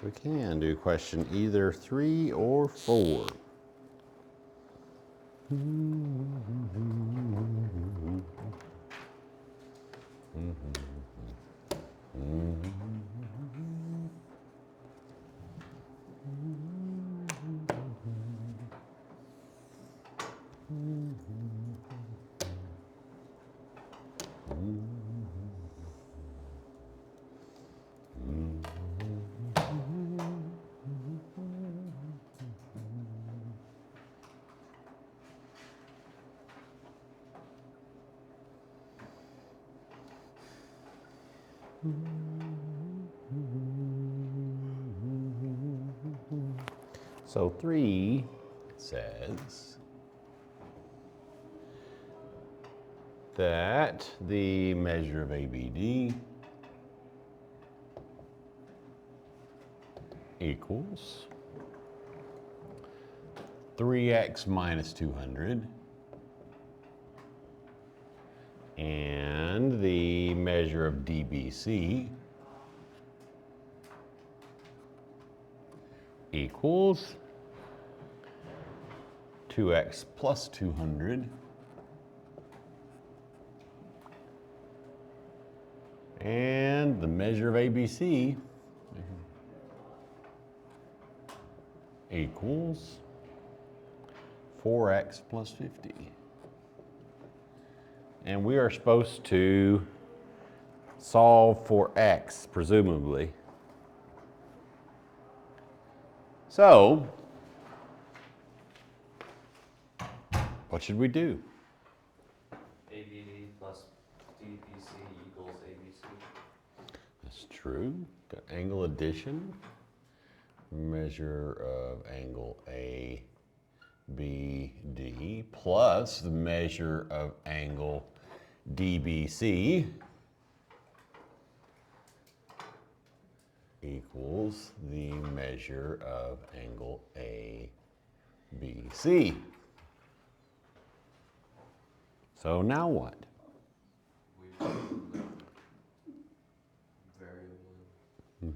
We can do question either 3 or 4. So 3 says that the measure of ABD equals 3x minus 200, and the measure of DBC equals 2x plus 200, and the measure of ABC equals 4x plus 50. And we are supposed to solve for x, presumably. So, what should we do? ABD plus DBC equals ABC. That's true. Got angle addition. Measure of angle ABD plus the measure of angle DBC equals the measure of angle ABC. So now what? We put the variable to each.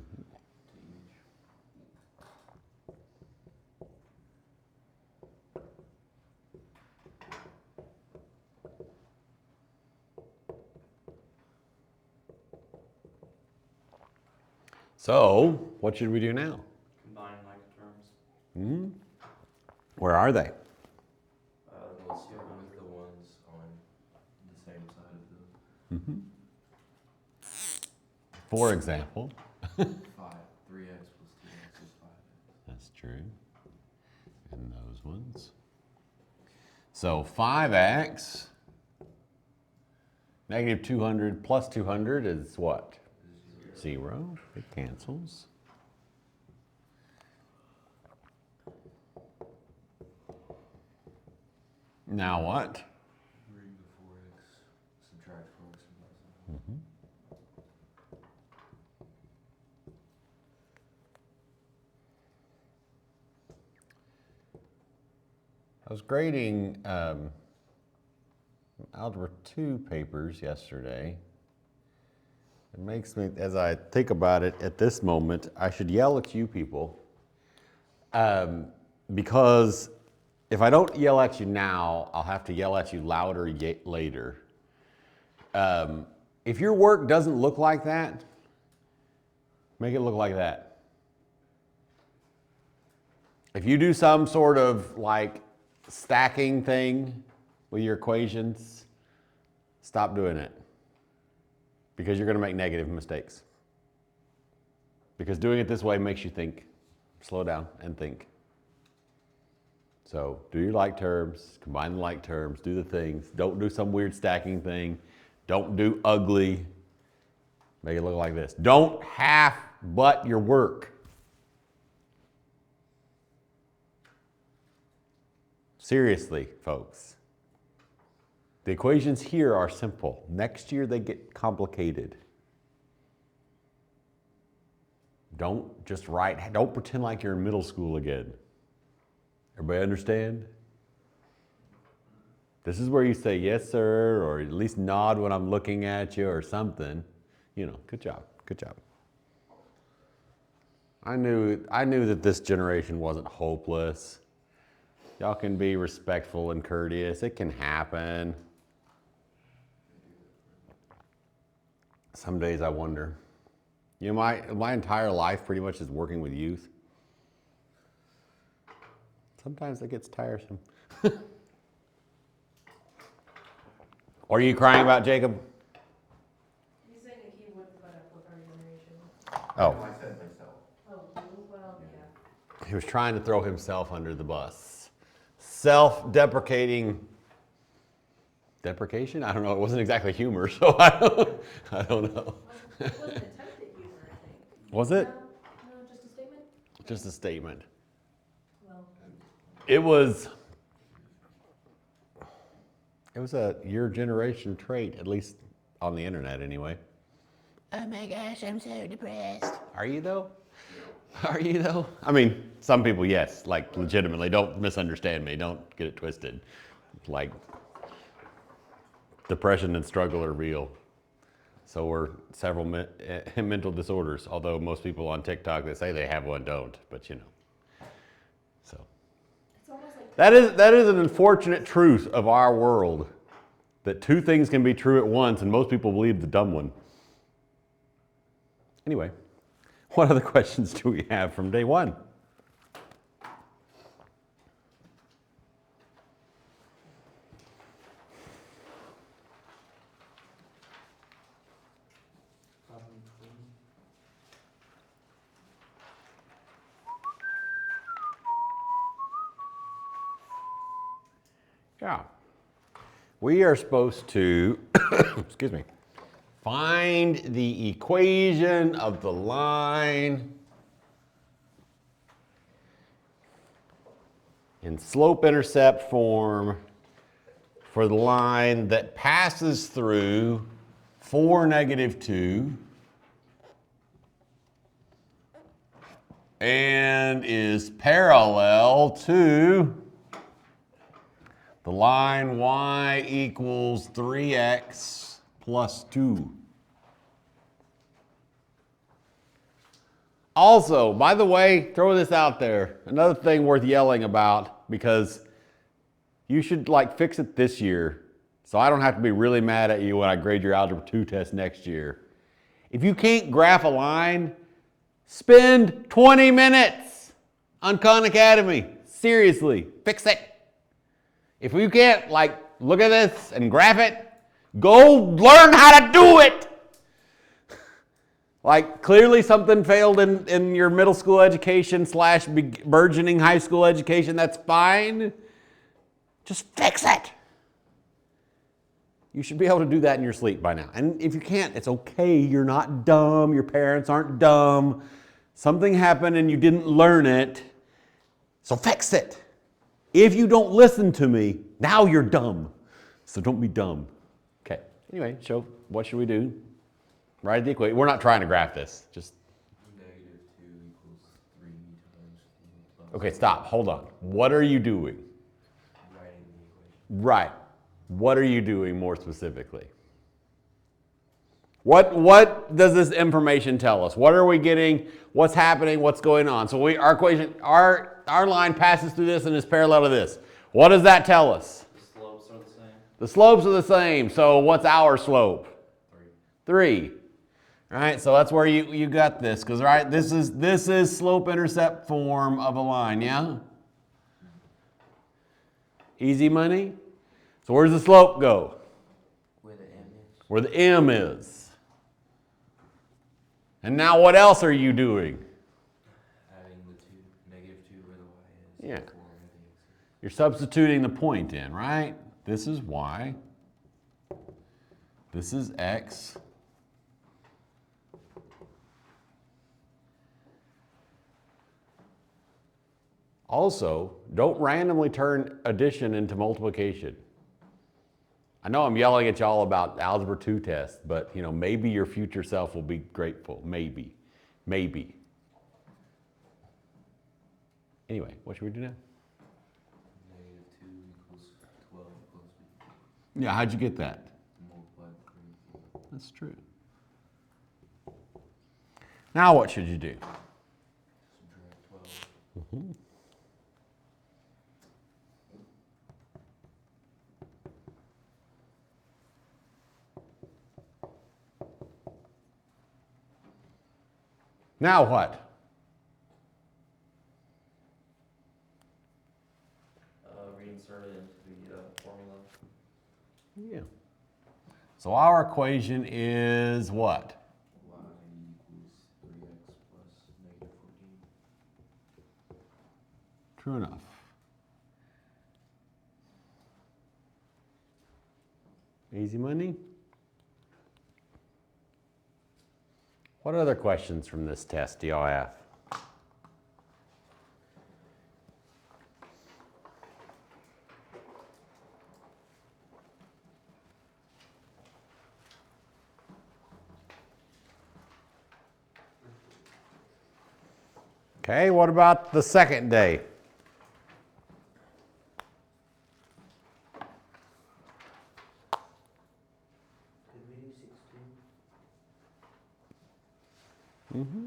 So, what should we do now? Combine like terms. Where are they? Let's start with the ones on the same side of the For example, 5. 3x plus 2x is 5x. that's true. And those ones. So 5x, negative 200 plus 200 is what? 0. It cancels. Now what? Read the 4x, subtract 4x from both sides. I was grading Algebra 2 papers yesterday. It makes me, as I think about it at this moment, I should yell at you people. Because if I don't yell at you now, I'll have to yell at you louder later. If your work doesn't look like that, make it look like that. If you do some sort of like stacking thing with your equations, stop doing it. Because you're going to make negative mistakes. Because doing it this way makes you think. Slow down and think. So do your like terms, combine the like terms, do the things. Don't do some weird stacking thing. Don't do ugly. Make it look like this. Don't half-butt your work. Seriously, folks. The equations here are simple. Next year they get complicated. Don't just write, don't pretend like you're in middle school again. Everybody understand? This is where you say yes, sir, or at least nod when I'm looking at you or something. You know, good job, good job. I knew that this generation wasn't hopeless. Y'all can be respectful and courteous. It can happen. Some days I wonder. You know, my entire life pretty much is working with youth. Sometimes it gets tiresome. What are you crying about, Jacob? He's saying that he wouldn't put up with our generation. Oh. I said myself. Oh, well, yeah. He was trying to throw himself under the bus. Self-deprecating deprecation? I don't know. It wasn't exactly humor, so I don't know. It wasn't attempted humor, I think. Was it? No, just a statement? Just a statement. Well, It was a your generation trait, at least on the internet anyway. Oh my gosh, I'm so depressed. Are you though? Are you though? I mean, some people, yes, like legitimately. Don't misunderstand me. Don't get it twisted. Like, depression and struggle are real. So are several mental disorders, although most people on TikTok that say they have one don't, but you know. So it's almost like that is an unfortunate truth of our world, that two things can be true at once, and most people believe the dumb one. Anyway, what other questions do we have from day one? Yeah. We are supposed to, excuse me, find the equation of the line in slope-intercept form for the line that passes through 4, -2 and is parallel to the line y equals 3x plus 2. Also, by the way, throw this out there. Another thing worth yelling about, because you should like fix it this year, so I don't have to be really mad at you when I grade your Algebra 2 test next year. If you can't graph a line, spend 20 minutes on Khan Academy. Seriously, fix it. If you can't, like, look at this and graph it, go learn how to do it. Like, clearly something failed in your middle school education / burgeoning high school education. That's fine. Just fix it. You should be able to do that in your sleep by now. And if you can't, it's okay. You're not dumb. Your parents aren't dumb. Something happened and you didn't learn it. So fix it. If you don't listen to me, now you're dumb. So don't be dumb. Okay. Anyway, so what should we do? Write the equation. We're not trying to graph this. Just. -2 equals 3 times 4 plus. Okay, stop. Hold on. What are you doing? Writing the equation. Right. What are you doing more specifically? What does this information tell us? What are we getting? What's happening? What's going on? So our equation, our line passes through this and is parallel to this. What does that tell us? The slopes are the same. The slopes are the same. So what's our slope? 3. 3. All right, so that's where you got this, because right, this is slope-intercept form of a line, yeah? Easy money? So where does the slope go? Where the M is. Where the M is. And now what else are you doing? Adding the 2, -2 where the y is. Yeah. 4 where the x is. You're substituting the point in, right? This is y. This is x. Also, don't randomly turn addition into multiplication. I know I'm yelling at y'all about Algebra 2 tests, but you know, maybe your future self will be grateful. Maybe. Maybe. Anyway, what should we do now? -2 equals 12 plus Yeah, how'd you get that? multiply 3. That's true. Now what should you do? Now what? Reinsert it into the formula. Yeah. So our equation is what? Y equals 3x plus negative 14. True enough. Easy money. What other questions from this test do y'all have? Okay, what about the second day? Did we do 16? Mm-hmm.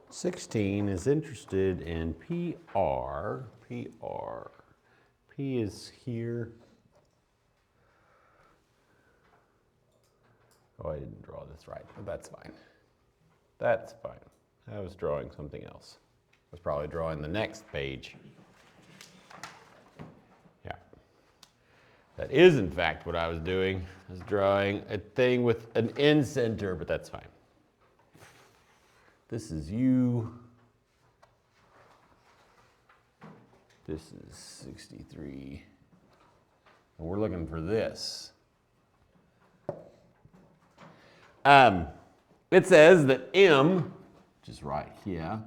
(16) is interested in PR. PR. P is here. Oh, I didn't draw this right, but that's fine. That's fine. I was drawing something else. I was probably drawing the next page. Yeah. That is, in fact, what I was doing. I was drawing a thing with an end center, but that's fine. This is U. This is 63. And we're looking for this. It says that M, which is right here,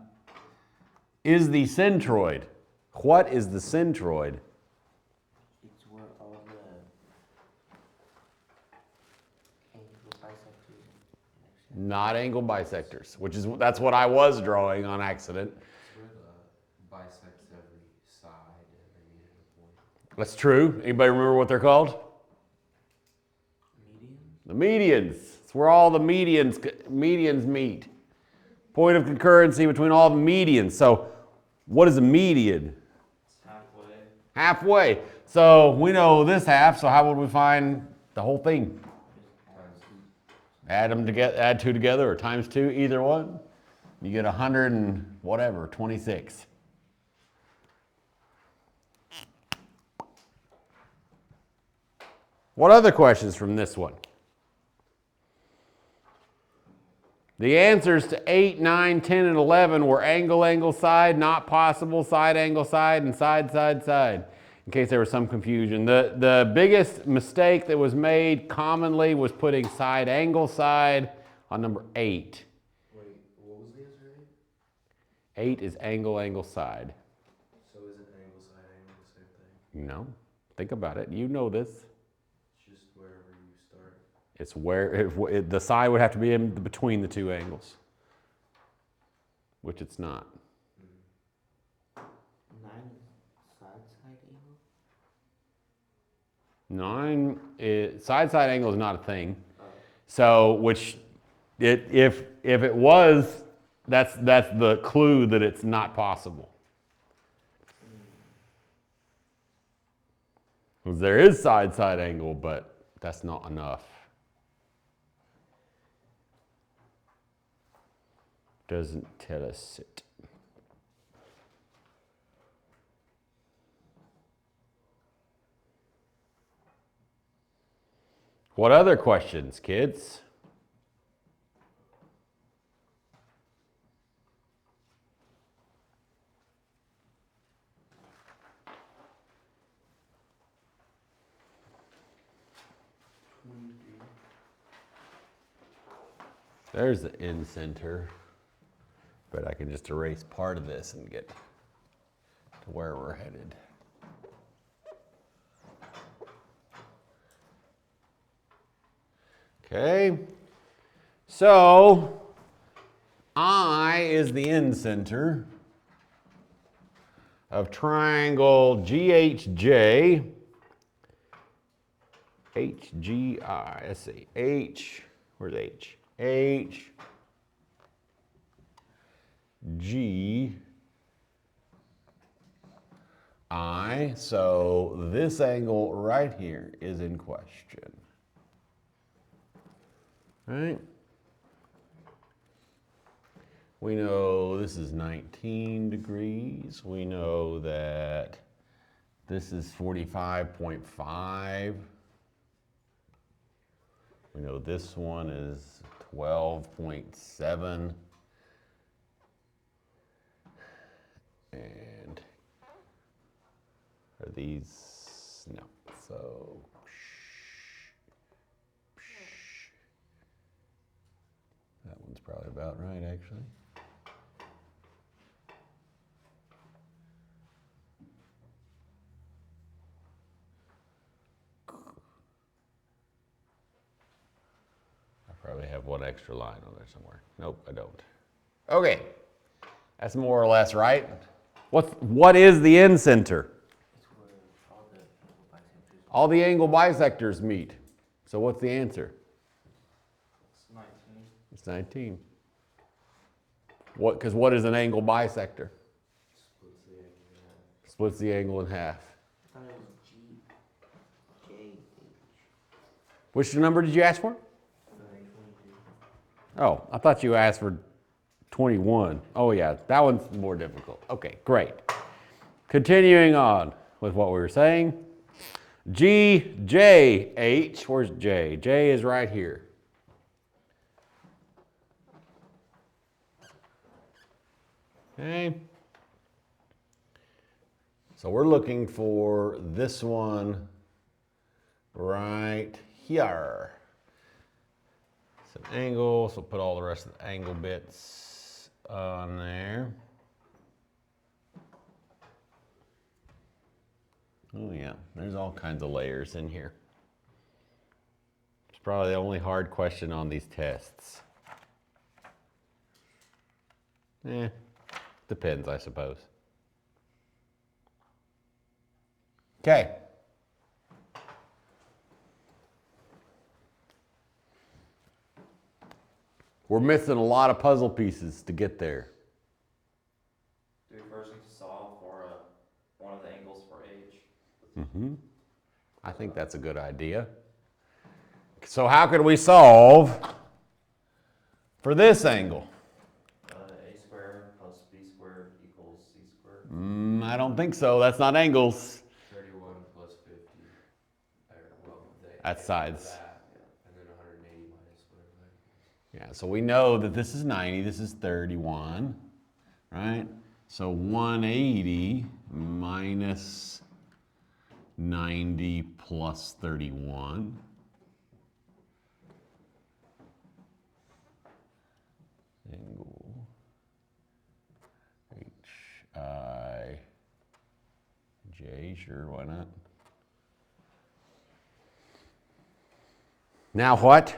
is the centroid. What is the centroid? It's where all the angle bisectors intersect. Not angle bisectors, which is, that's what I was drawing on accident. It's where the bisects every side and they meet at a point. That's true. Anybody remember what they're called? Median? The medians. It's where all the medians meet. Point of concurrency between all the medians. So what is a median? It's halfway. Halfway. So we know this half, so how would we find the whole thing? Times 2. Add them together, add 2 together, or times 2, either one. You get 100 and whatever, 26. What other questions from this one? The answers to 8, 9, 10, and 11 were angle, angle, side, not possible, side, angle, side, and side, side, side, in case there was some confusion. The biggest mistake that was made commonly was putting side, angle, side on number 8. Wait, what was the answer? 8 is angle, angle, side. So isn't angle, side, angle the same thing? No, think about it. You know this. It's just wherever you start. It's where the side would have to be in between the 2 angles, which it's not. 9 is side angle. 9 is, side angle is not a thing. Oh. So, which If it was, that's the clue that it's not possible. Because there is side-side angle, but that's not enough. Doesn't tell us it. What other questions, kids? There's the end center, but I can just erase part of this and get to where we're headed. Okay, so I is the end center of triangle GHJ, HGI, let's see, H, where's H? H, G, I, so this angle right here is in question. Right? We know this is 19 degrees. We know that this is 45.5. We know this one is 12.7. And are these, no, so that one's probably about right, actually. I probably have one extra line on there somewhere. Nope, I don't. Okay, that's more or less right. What is the end center? It's where all the angle bisectors. All the angle bisectors meet. So what's the answer? It's 19. It's 19. Because what is an angle bisector? Splits the angle in half. Splits the angle in half. I thought it was G, J, H. Which number did you ask for? 22. Oh, I thought you asked for 21. Oh yeah, that one's more difficult. Okay, great. Continuing on with what we were saying. G, J, H, where's J? J is right here. Okay. So we're looking for this one right here. It's an angle, so put all the rest of the angle bits on there. Oh yeah, there's all kinds of layers in here. It's probably the only hard question on these tests. Depends, I suppose. Okay. We're missing a lot of puzzle pieces to get there. Do we first need to solve for one of the angles for H? I think that's a good idea. So how could we solve for this angle? A squared plus b squared equals c squared. I don't think so. That's not angles. 31 plus 50. That's sides. That, yeah. And then 180 minus whatever that is. Yeah, so we know that this is 90, this is 31, right? So 180 minus 90 plus 31. Angle H, I, J, sure, why not? Now what?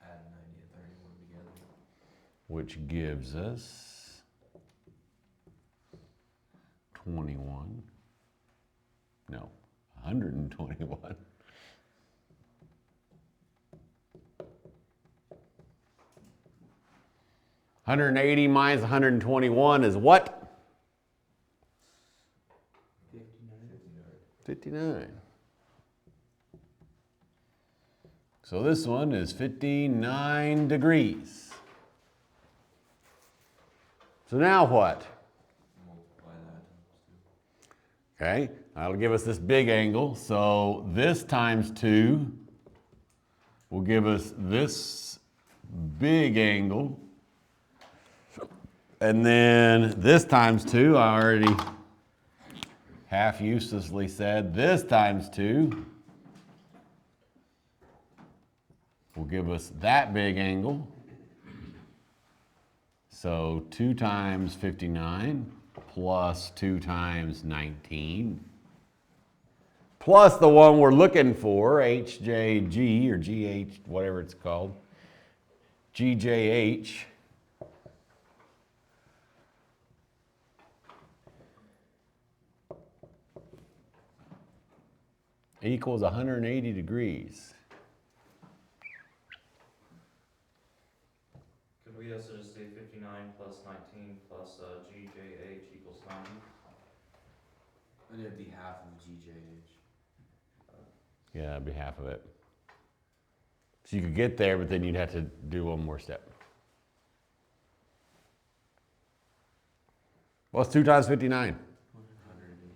Add 90 and 31 together. Which gives us 21. No, 121. 180 minus 121 is what? 59. So this one is 59 degrees. So now what? Multiply that times 2. Okay, that'll give us this big angle. So this times 2 will give us this big angle. And then this times 2, I already half uselessly said, this times 2 will give us that big angle. So 2 times 59 plus 2 times 19 plus the one we're looking for, HJG or GH, whatever it's called, GJH. Equals 180 degrees. Could we also just say 59 plus 19 plus GJH equals 90? And it'd be half of GJH. Yeah, that'd be half of it. So you could get there, but then you'd have to do one more step. What's 2 times 59? 118.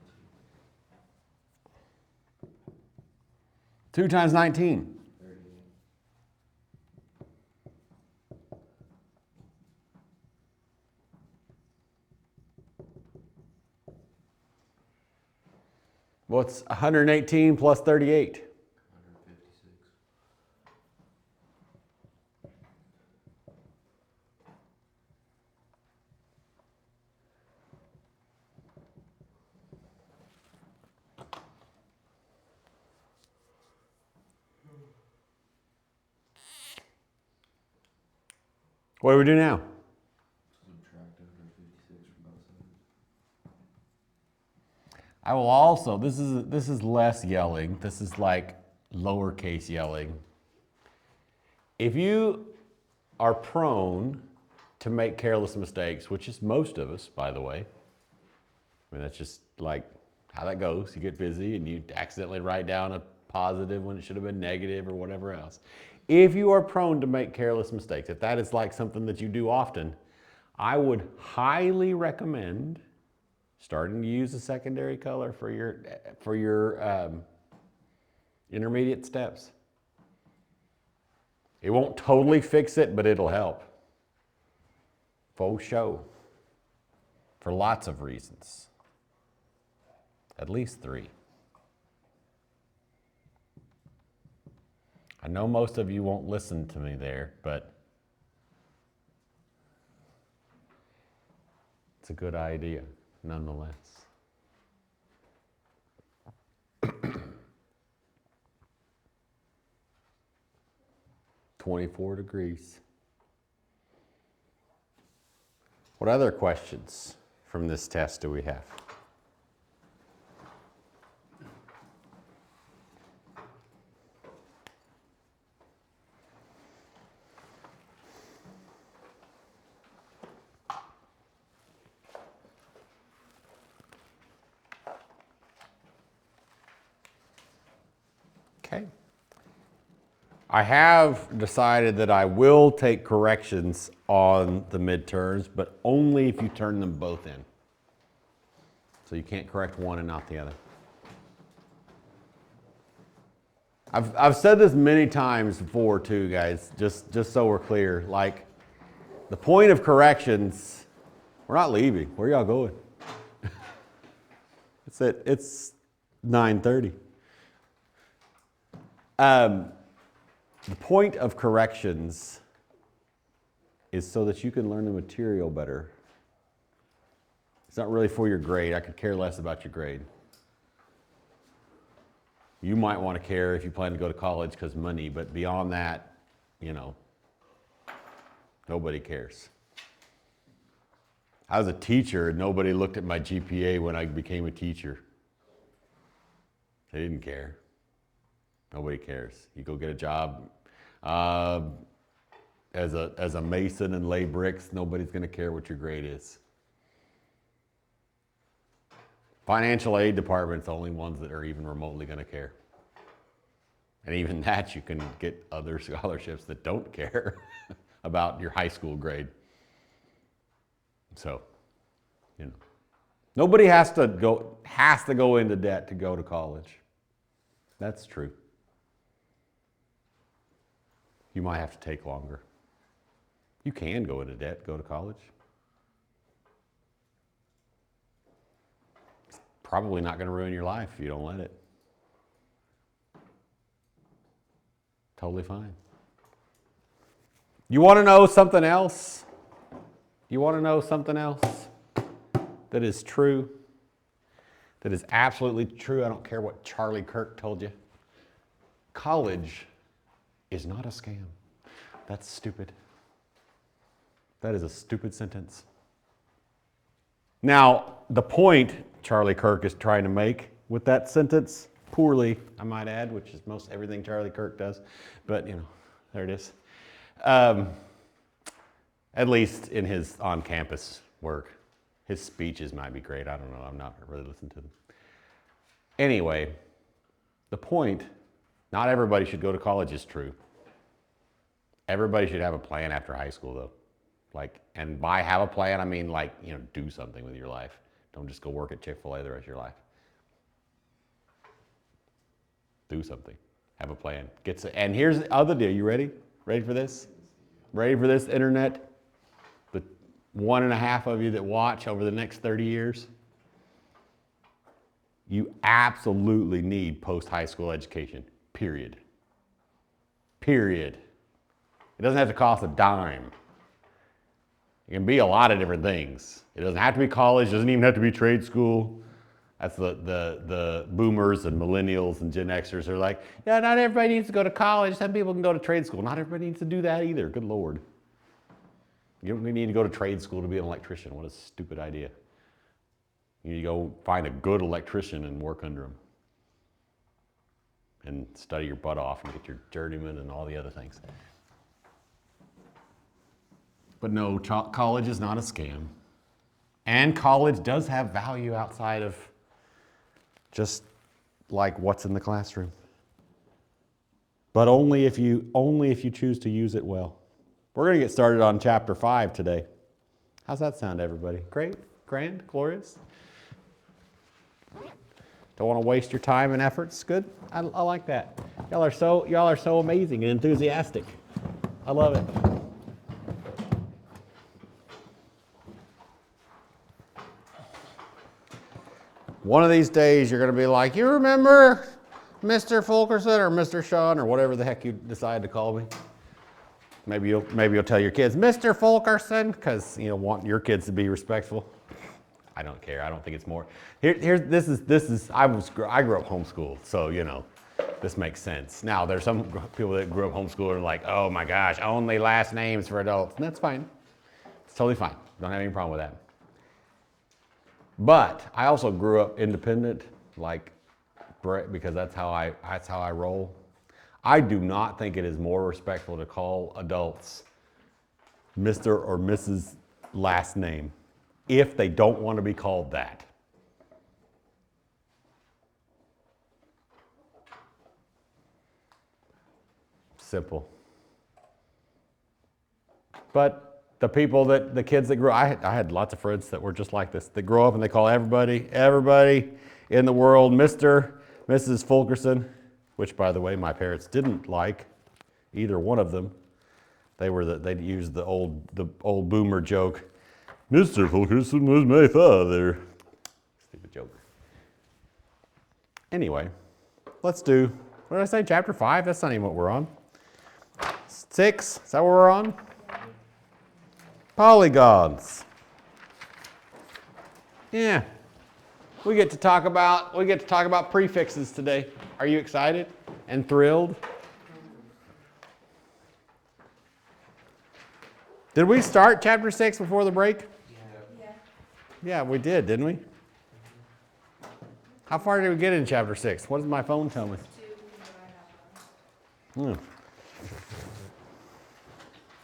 2 times 19? 38. What's 118 plus 38? 156. What do we do now? Subtract 156 from both sides. I will also, this is less yelling. This is like lowercase yelling. If you are prone to make careless mistakes, which is most of us, by the way, I mean, that's just like how that goes. You get busy and you accidentally write down a positive when it should have been negative or whatever else. If you are prone to make careless mistakes, if that is like something that you do often, I would highly recommend starting to use a secondary color for your intermediate steps. It won't totally fix it, but it'll help. Faux show. For lots of reasons. At least 3. I know most of you won't listen to me there, but it's a good idea nonetheless. $24 degrees. What other questions from this test do we have? Okay. I have decided that I will take corrections on the midterms, but only if you turn them both in. So you can't correct one and not the other. I've said this many times before too, guys, just so we're clear. Like, the point of corrections, we're not leaving. Where y'all going? It's 9:30. The point of corrections is so that you can learn the material better. It's not really for your grade. I could care less about your grade. You might want to care if you plan to go to college because money, but beyond that, you know, nobody cares. I was a teacher and nobody looked at my GPA when I became a teacher. They didn't care. Nobody cares. You go get a job. as a mason and lay bricks, nobody's going to care what your grade is. Financial aid department's the only ones that are even remotely going to care. And even that, you can get other scholarships that don't care about your high school grade. So, you know, nobody has to go into debt to go to college. That's true. You might have to take longer. You can go into debt, go to college. It's probably not going to ruin your life if you don't let it. Totally fine. You want to know something else? You want to know something else that is true? That is absolutely true. I don't care what Charlie Kirk told you. College is not a scam. That's stupid. That is a stupid sentence. Now, the point Charlie Kirk is trying to make with that sentence, poorly, I might add, which is most everything Charlie Kirk does, but you know, there it is. At least in his on-campus work. His speeches might be great. I don't know. I'm not really listening to them. Anyway, the point, not everybody should go to college is true. Everybody should have a plan after high school, though. And by have a plan, I mean do something with your life. Don't just go work at Chick-fil-A the rest of your life. Do something. Have a plan. And here's the other deal. You ready? Ready for this? Ready for this, internet? The 1.5 of you that watch over the next 30 years? You absolutely need post-high school education. Period. Period. It doesn't have to cost a dime. It can be a lot of different things. It doesn't have to be college. It doesn't even have to be trade school. That's the boomers and millennials and Gen Xers are like, yeah, not everybody needs to go to college. Some people can go to trade school. Not everybody needs to do that either. Good Lord. You don't need to go to trade school to be an electrician. What a stupid idea. You need to go find a good electrician and work under him. And study your butt off and get your journeyman and all the other things. But no, college is not a scam. And college does have value outside of just like what's in the classroom. But only if you choose to use it well. We're going to get started on chapter 5 today. How's that sound, everybody? Great? Grand? Glorious? Don't want to waste your time and efforts? Good? I like that. Y'all are so amazing and enthusiastic. I love it. One of these days, you're going to be like, you remember Mr. Fulkerson or Mr. Sean or whatever the heck you decide to call me? Maybe you'll tell your kids, Mr. Fulkerson, because you want your kids to be respectful. I don't care. I don't think it's more. I grew up homeschooled, so this makes sense. Now there's some people that grew up homeschooled and are like, oh my gosh, only last names for adults. And that's fine. It's totally fine. Don't have any problem with that. But I also grew up independent, because that's how I roll. I do not think it is more respectful to call adults Mr. or Mrs. last name if they don't want to be called that. Simple. But the kids that grew up, I had lots of friends that were just like this. They grow up and they call everybody in the world Mr., Mrs. Fulkerson, which, by the way, my parents didn't like either one of them. They'd use the old boomer joke. Mr. Fulkerson was my father. Stupid joke. Anyway, let's do, what did I say, chapter 5? That's not even what we're on. 6, is that what we're on? Polygons. Yeah. We get to talk about prefixes today. Are you excited and thrilled? Did we start chapter 6 before the break? Yeah, we did, didn't we? How far did we get in chapter 6? What does my phone tell me? 2.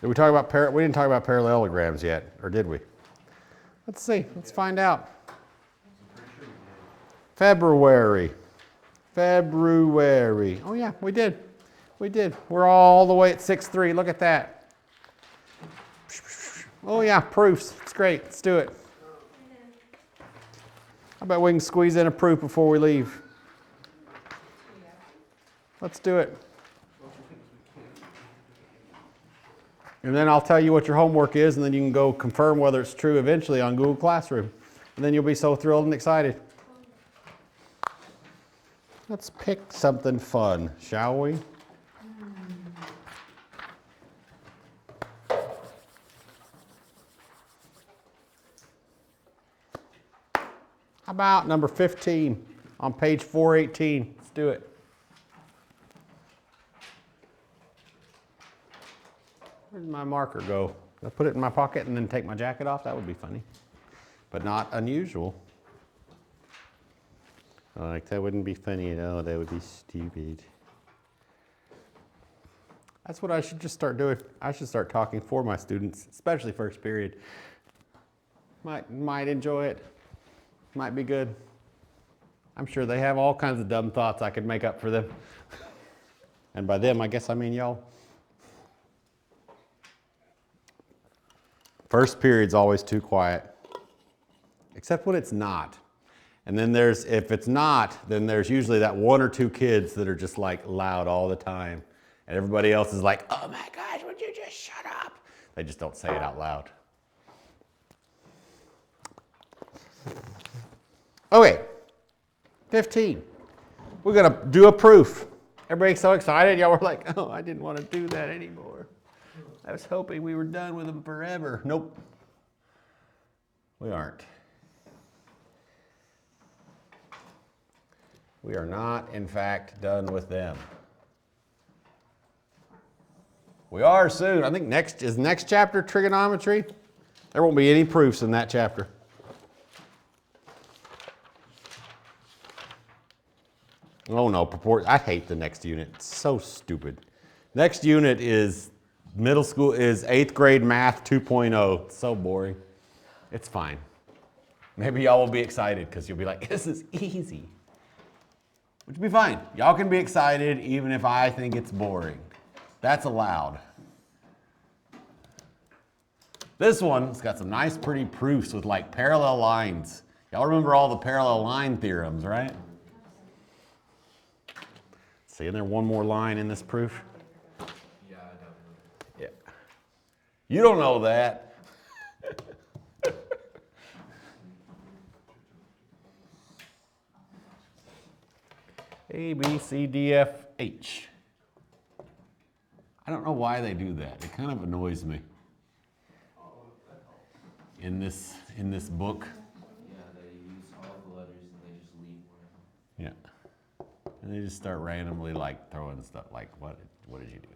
Did we talk about we didn't talk about parallelograms yet, or did we? Let's see. Let's find out. February. Oh yeah, we did. We did. We're all the way at 6.3. Look at that. Oh yeah, proofs. It's great. Let's do it. I bet we can squeeze in a proof before we leave. Let's do it. And then I'll tell you what your homework is, and then you can go confirm whether it's true eventually on Google Classroom. And then you'll be so thrilled and excited. Let's pick something fun, shall we? How about number 15 on page 418? Let's do it. Where did my marker go? Did I put it in my pocket and then take my jacket off? That would be funny, but not unusual. Like, that wouldn't be funny at all. That would be stupid. That's what I should just start doing. I should start talking for my students, especially first period. Might enjoy it. Might be good. I'm sure they have all kinds of dumb thoughts I could make up for them. And by them, I guess I mean y'all. First period's always too quiet, except when it's not. And then if it's not, then there's usually that one or two kids that are just like loud all the time. And everybody else is like, oh my gosh, would you just shut up? They just don't say it out loud. Okay, 15. We're gonna do a proof. Everybody's so excited. Y'all were like, oh, I didn't want to do that anymore. I was hoping we were done with them forever. Nope, we aren't. We are not, in fact, done with them. We are soon. I think next chapter trigonometry. There won't be any proofs in that chapter. Oh no, I hate the next unit. It's so stupid. Next unit is middle school, is 8th grade math 2.0. It's so boring. It's fine. Maybe y'all will be excited because you'll be like, this is easy. Which will be fine. Y'all can be excited even if I think it's boring. That's allowed. This one's got some nice pretty proofs with like parallel lines. Y'all remember all the parallel line theorems, right? See, isn't there one more line in this proof? Yeah, I don't know. Yeah. You don't know that. A, B, C, D, F, H. I don't know why they do that. It kind of annoys me. In this book. Yeah, they use all the letters and they just leave one. Yeah. And they just start randomly like throwing stuff like, what did you do?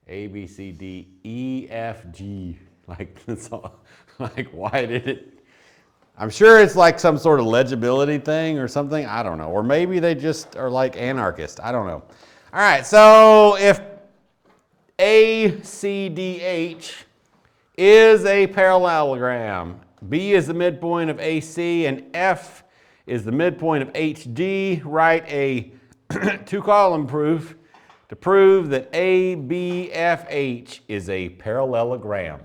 A, B, C, D, E, F, G. Like, that's all. Like, why did it? I'm sure it's like some sort of legibility thing or something. I don't know. Or maybe they just are like anarchists. I don't know. All right, so if A, C, D, H is a parallelogram, B is the midpoint of AC, and F is the midpoint of HD, write a two-column proof to prove that ABFH is a parallelogram.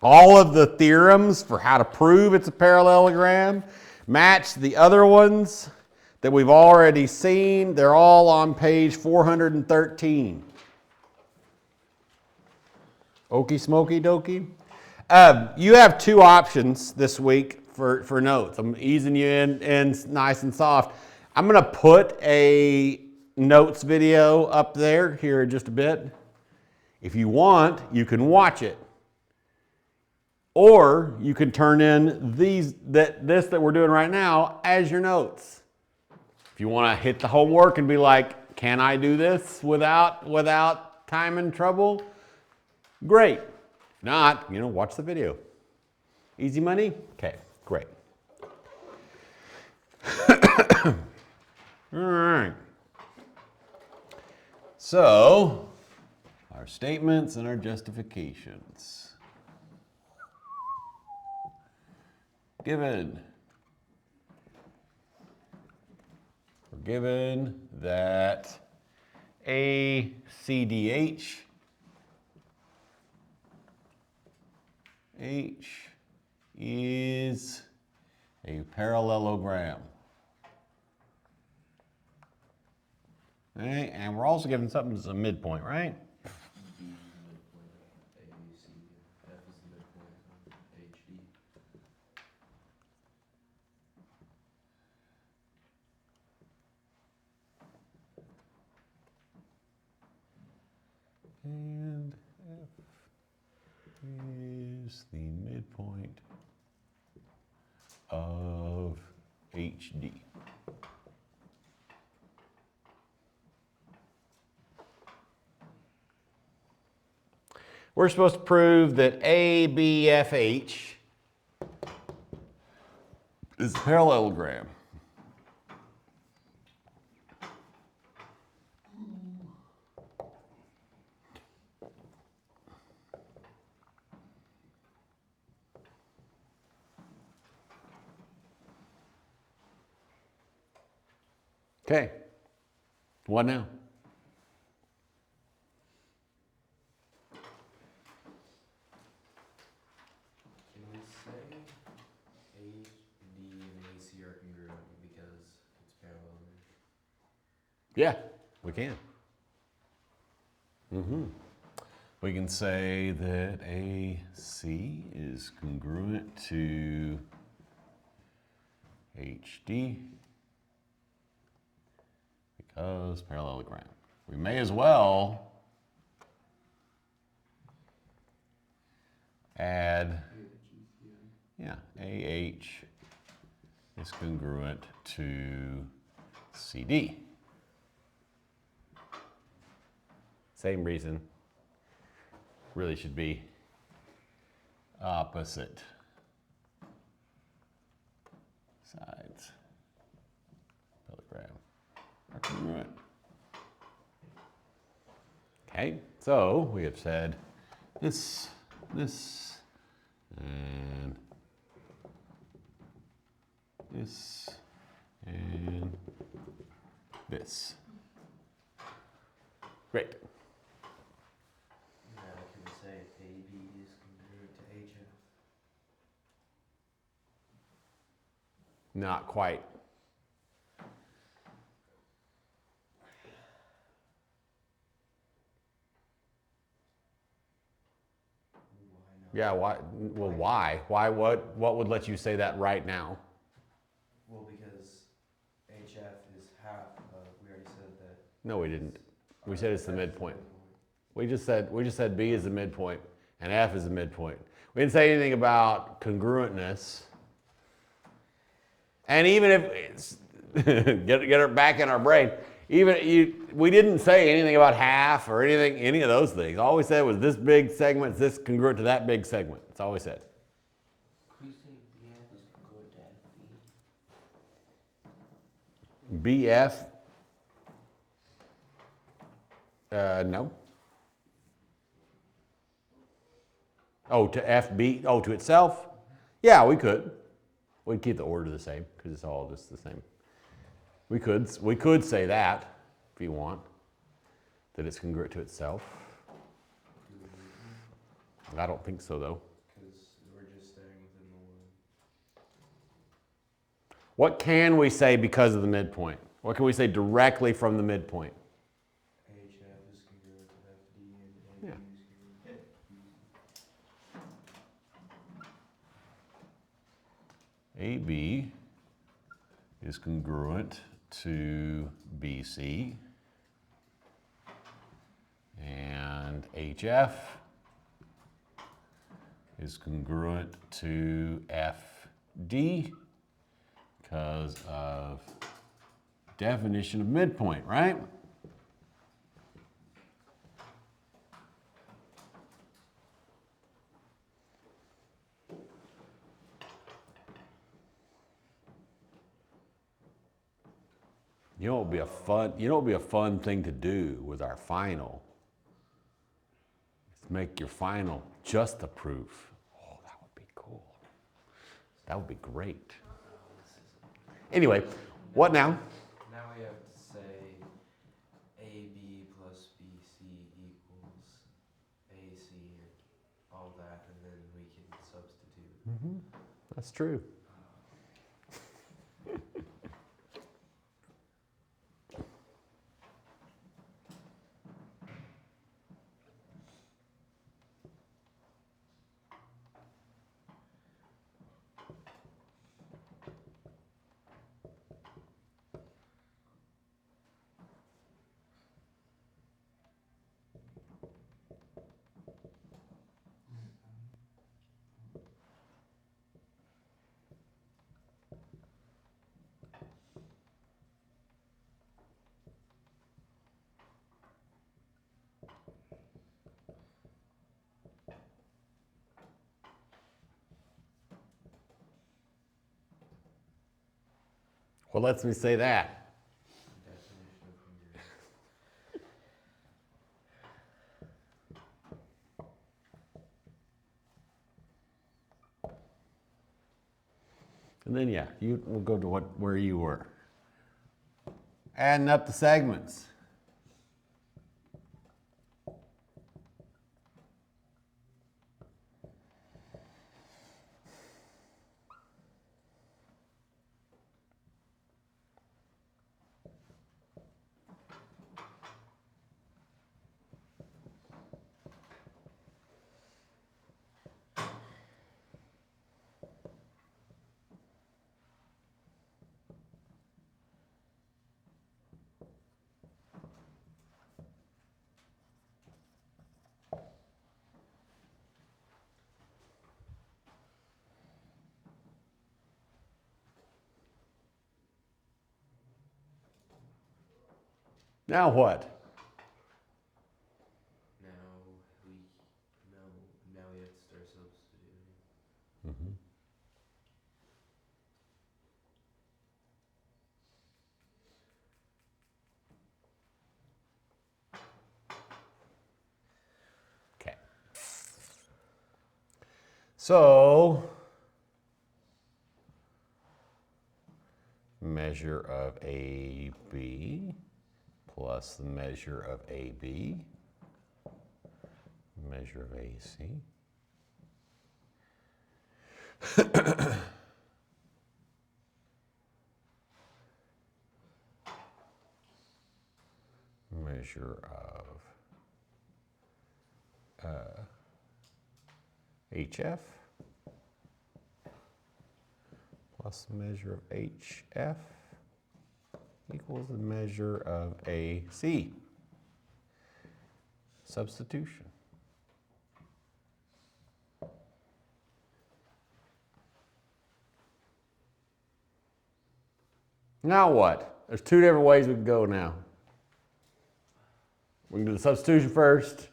All of the theorems for how to prove it's a parallelogram match the other ones that we've already seen. They're all on page 413. Okie smoky dokey. You have two options this week for notes. I'm easing you in nice and soft. I'm going to put a notes video up there here in just a bit. If you want, you can watch it. Or you can turn in this that we're doing right now as your notes. If you want to hit the homework and be like, can I do this without time and trouble? Great. If not, watch the video. Easy money? Okay, great. All right. So, I our statements and our justifications. Given. We're given that ACDH is a parallelogram. Okay, and we're also given something as a midpoint, right? B is the midpoint of AC, F is the midpoint of HD. And F is the midpoint of HD. We're supposed to prove that ABFH is a parallelogram. Okay, what now? Can we say HD and AC are congruent because it's parallelogram? Yeah, we can. We can say that AC is congruent to HD because parallelogram. We may as well add, yeah, AH is congruent to CD. Same reason. Really should be opposite sides. Parallelogram are congruent. Okay, so we have said this, and this, and this. Great. Now, can we say AB is congruent to HF? Not quite. Why not? Yeah, why? Well, why? Why? What would let you say that right now? Well, because HF is half of, we already said that. No, we didn't. We said it's the midpoint. We just said B is the midpoint and F is the midpoint. We didn't say anything about congruentness. And even if it's get it back in our brain, we didn't say anything about half or any of those things. All we said was this big segment is this congruent to that big segment. That's all we said. Could you say BF is congruent to FB? BF. No. Oh, to FB. Oh, to itself. Yeah, we could. We'd keep the order the same because it's all just the same. We could say that if you want, that it's congruent to itself. I don't think so though. Because we're just staying within the one. What can we say because of the midpoint? What can we say directly from the midpoint? HF is congruent to FD and AB Yeah. is congruent to AB is congruent to BC, and HF is congruent to FD because of definition of midpoint, right? You know what would be a fun thing to do with our final make your final just the proof. Oh, that would be cool. That would be great. Anyway, what now? Now we have to say AB plus BC equals AC, all that, and then we can substitute. Mm-hmm. That's true. What lets me say that? Definition of congruence. And then yeah, we'll go to where you were. Adding up the segments. Now what? Now we have to start substituting. Mm-hmm. Okay. So, measure of AB plus the measure of AB, measure of AC. Measure of HF plus the measure of HF equals the measure of AC. Substitution. Now what? There's two different ways we can go now. We can do the substitution first.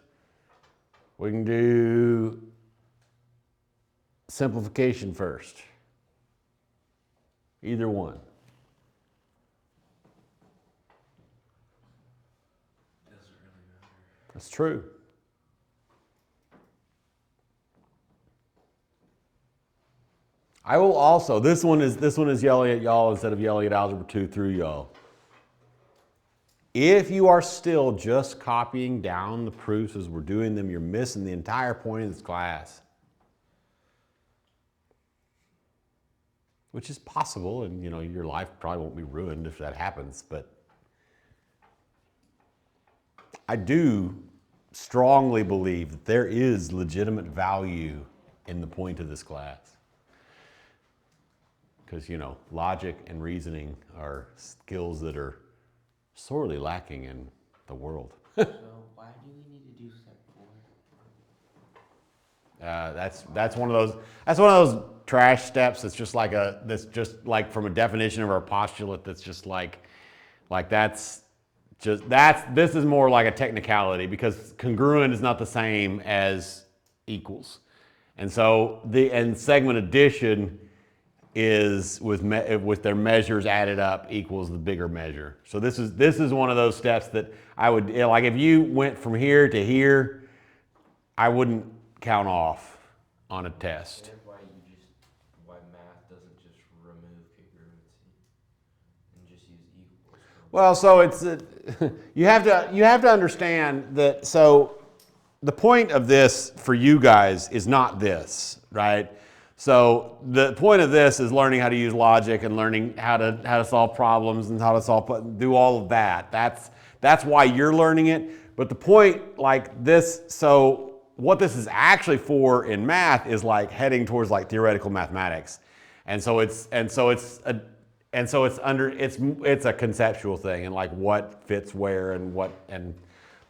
We can do simplification first. Either one. Doesn't really matter. That's true. I will also, this one is yelling at y'all instead of yelling at Algebra 2 through y'all. If you are still just copying down the proofs as we're doing them, you're missing the entire point of this class. Which is possible, and your life probably won't be ruined if that happens, but I do strongly believe that there is legitimate value in the point of this class. Because, logic and reasoning are skills that are sorely lacking in the world. So why do we need to do step 4? That's one of those trash steps that's just like from a definition of our postulate that's just this is more like a technicality because congruent is not the same as equals. And so segment addition is with their measures added up equals the bigger measure. So this is one of those steps that I would, like if you went from here to here, I wouldn't count off on a test. And why math doesn't just remove congruency and just use equals. Well, so it's you have to understand that. So the point of this for you guys is not this, right? So the point of this is learning how to use logic and learning how to solve problems and how to do all of that. That's why you're learning it. But the point like this, so what this is actually for in math is like heading towards like theoretical mathematics, it's a conceptual thing and like what fits where and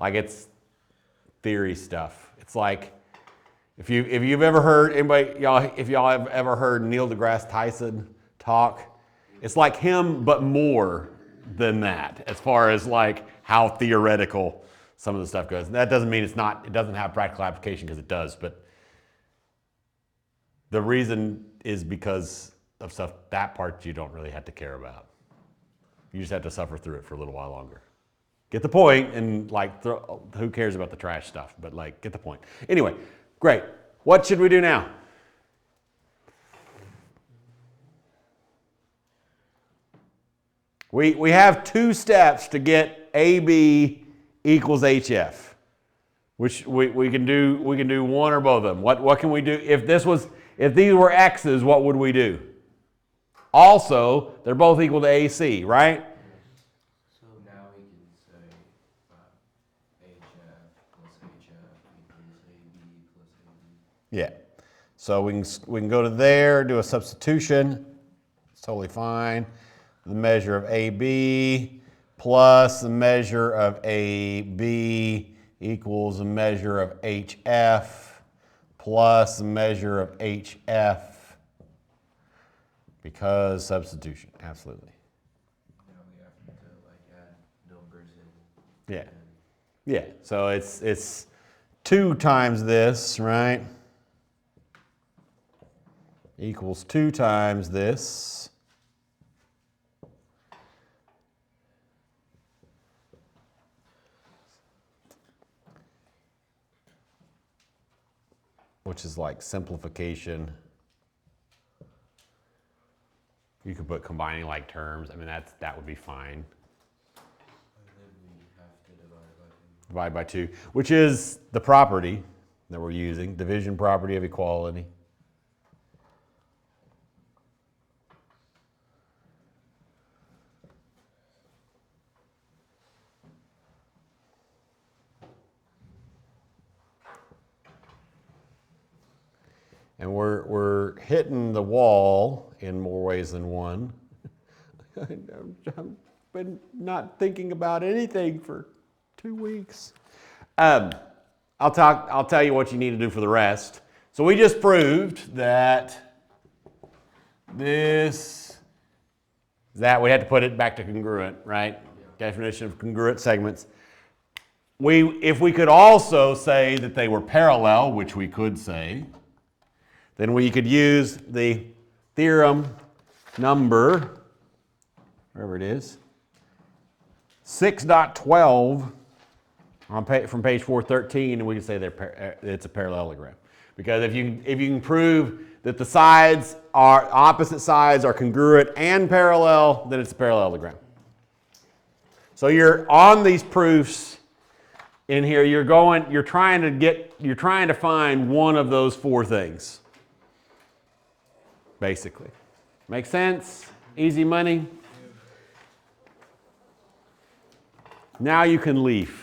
like it's theory stuff. It's like if you've ever heard if y'all have ever heard Neil deGrasse Tyson talk, it's like him but more than that as far as like how theoretical some of the stuff goes. That doesn't mean it doesn't have practical application, because it does, but the reason is because of stuff, that part you don't really have to care about. You just have to suffer through it for a little while longer. Get the point, and like, who cares about the trash stuff, but like, get the point. Anyway, great. What should we do now? We have 2 steps to get AB equals HF, which we can do one or both of them. What can we do if these were X's? What would we do? Also, they're both equal to AC, right? So now we can say HF plus HF equals AB plus AB. Yeah. So we can go to there, do a substitution. It's totally fine. The measure of AB plus the measure of AB equals the measure of HF plus the measure of HF, because substitution, absolutely. Now we have to like add numbers in. Yeah. Yeah, so it's 2 times this, right? Equals 2 times this. Which is like simplification. You could put combining like terms. I mean, that would be fine. And then we have to Divide by 2, which is the property that we're using, division property of equality. And we're hitting the wall in more ways than one. I've been not thinking about anything for 2 weeks. I'll tell you what you need to do for the rest. So we just proved that we had to put it back to congruent, right? Yeah. Definition of congruent segments. If we could also say that they were parallel, which we could say, then we could use the theorem number, wherever it is, 6.12 from page 413, and we can say it's a parallelogram. Because if you can prove that the opposite sides are congruent and parallel, then it's a parallelogram. So you're on these proofs in here. You're trying to find one of those 4 things. Basically. Make sense? Easy money? Now you can leave.